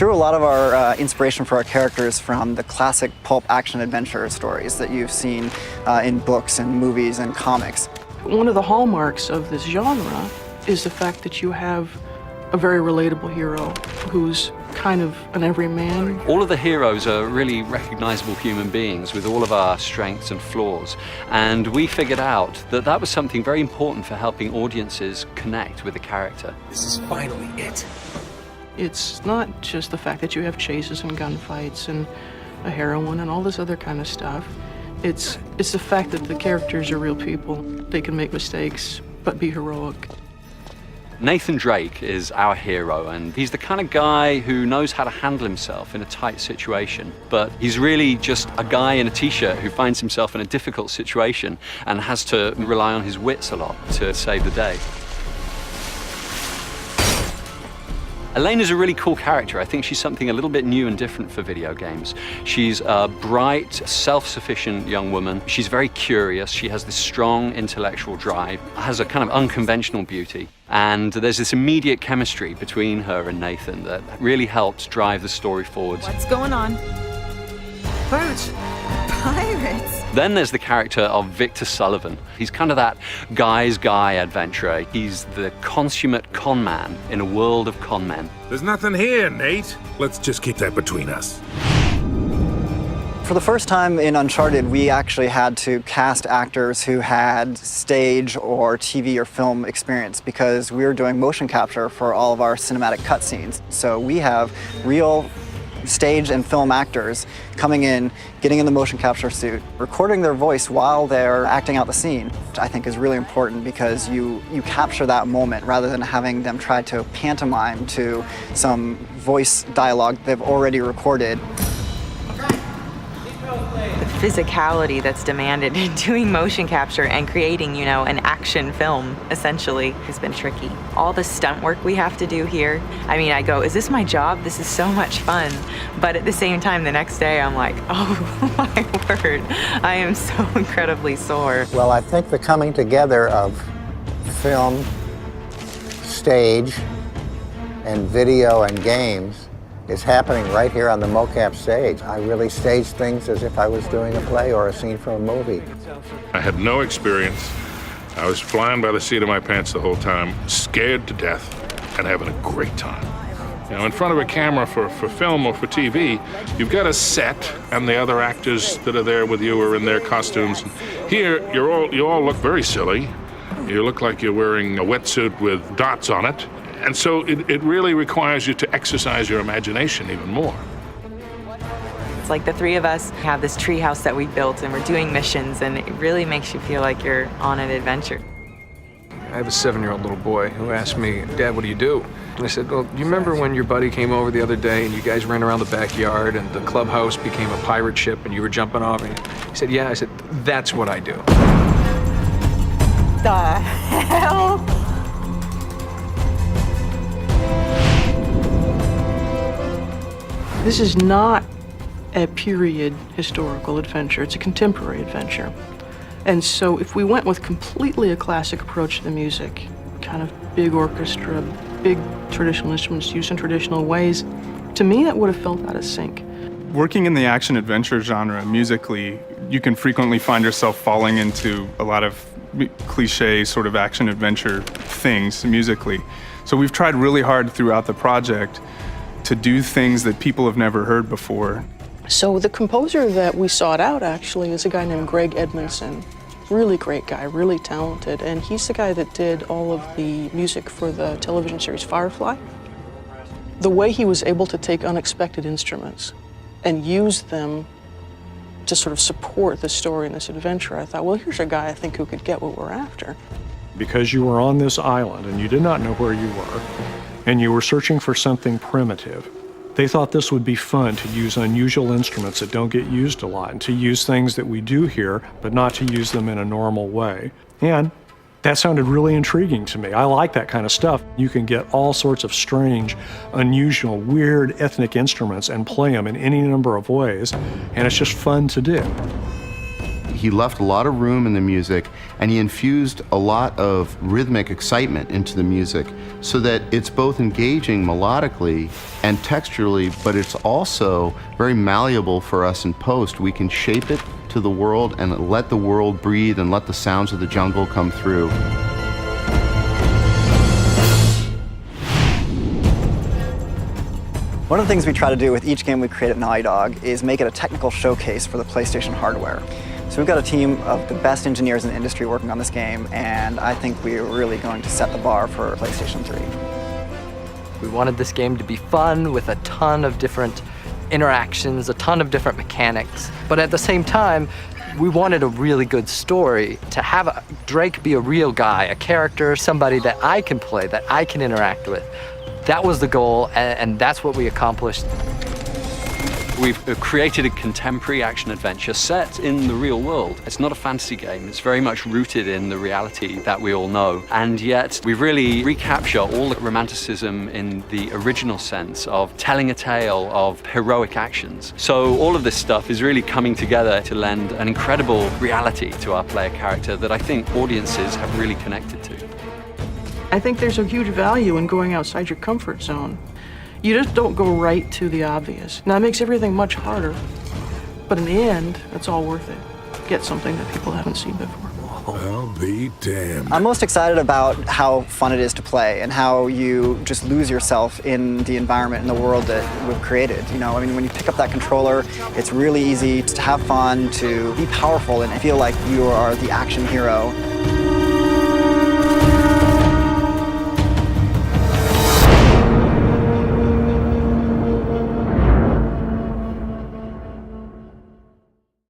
drew a lot of our inspiration for our characters from the classic pulp action-adventure stories that you've seen in books and movies and comics. One of the hallmarks of this genre is the fact that you have a very relatable hero who's kind of an everyman. All of the heroes are really recognizable human beings with all of our strengths and flaws. And we figured out that that was something very important for helping audiences connect with the character. This is finally it. It's not just the fact that you have chases and gunfights and a heroine and all this other kind of stuff. It's the fact that the characters are real people. They can make mistakes, but be heroic. Nathan Drake is our hero, and he's the kind of guy who knows how to handle himself in a tight situation. But he's really just a guy in a t-shirt who finds himself in a difficult situation and has to rely on his wits a lot to save the day. Elaine is a really cool character. I think she's something a little bit new and different for video games. She's a bright, self-sufficient young woman. She's very curious. She has this strong intellectual drive, has a kind of unconventional beauty. And there's this immediate chemistry between her and Nathan that really helps drive the story forward. What's going on? Pirates! Pirates? Then there's the character of Victor Sullivan. He's kind of that guy's guy adventurer. He's the consummate con man in a world of con men. There's nothing here, Nate. Let's just keep that between us. For the first time in Uncharted, we actually had to cast actors who had stage or TV or film experience because we were doing motion capture for all of our cinematic cutscenes. So we have real stage and film actors coming in, getting in the motion capture suit, recording their voice while they're acting out the scene, which I think is really important because you capture that moment rather than having them try to pantomime to some voice dialogue they've already recorded. The physicality that's demanded in doing motion capture and creating, you know, an action film, essentially, has been tricky. All the stunt work we have to do here, I mean, I go, is this my job? This is so much fun. But at the same time, the next day, I'm like, oh my word, I am so incredibly sore. Well, I think the coming together of film, stage, and video and games is happening right here on the mocap stage. I really stage things as if I was doing a play or a scene from a movie. I had no experience. I was flying by the seat of my pants the whole time, scared to death, and having a great time. You know, in front of a camera for film or for TV, you've got a set, and the other actors that are there with you are in their costumes. Here, you all look very silly. You look like you're wearing a wetsuit with dots on it. And so it really requires you to exercise your imagination even more. It's like the three of us have this treehouse that we built and we're doing missions, and it really makes you feel like you're on an adventure. I have a 7-year-old little boy who asked me, Dad, what do you do? And I said, well, do you remember when your buddy came over the other day and you guys ran around the backyard and the clubhouse became a pirate ship and you were jumping off? And he said, yeah. I said, that's what I do. The hell? This is not a period historical adventure, it's a contemporary adventure. And so if we went with completely a classic approach to the music, kind of big orchestra, big traditional instruments used in traditional ways, to me that would have felt out of sync. Working in the action-adventure genre musically, you can frequently find yourself falling into a lot of cliche sort of action-adventure things musically. So we've tried really hard throughout the project to do things that people have never heard before. So the composer that we sought out actually is a guy named Greg Edmondson. Really great guy, really talented, and he's the guy that did all of the music for the television series Firefly. The way he was able to take unexpected instruments and use them to sort of support the story in this adventure, I thought, well, here's a guy I think who could get what we're after. Because you were on this island and you did not know where you were, and you were searching for something primitive, they thought this would be fun to use unusual instruments that don't get used a lot, and to use things that we do here, but not to use them in a normal way. And that sounded really intriguing to me. I like that kind of stuff. You can get all sorts of strange, unusual, weird ethnic instruments and play them in any number of ways, and it's just fun to do. He left a lot of room in the music, and he infused a lot of rhythmic excitement into the music so that it's both engaging melodically and texturally, but it's also very malleable for us in post. We can shape it to the world and let the world breathe and let the sounds of the jungle come through. One of the things we try to do with each game we create at Naughty Dog is make it a technical showcase for the PlayStation hardware. So we've got a team of the best engineers in the industry working on this game, and I think we're really going to set the bar for PlayStation 3. We wanted this game to be fun with a ton of different interactions, a ton of different mechanics, but at the same time, we wanted a really good story, to have Drake be a real guy, a character, somebody that I can play, that I can interact with. That was the goal, and that's what we accomplished. We've created a contemporary action adventure set in the real world. It's not a fantasy game. It's very much rooted in the reality that we all know. And yet we've really recaptured all the romanticism in the original sense of telling a tale of heroic actions. So all of this stuff is really coming together to lend an incredible reality to our player character that I think audiences have really connected to. I think there's a huge value in going outside your comfort zone. You just don't go right to the obvious. Now, it makes everything much harder, but in the end, it's all worth it. Get something that people haven't seen before. I'll be damned. I'm most excited about how fun it is to play and how you just lose yourself in the environment and the world that we've created. You know, I mean, when you pick up that controller, it's really easy to have fun, to be powerful and feel like you are the action hero.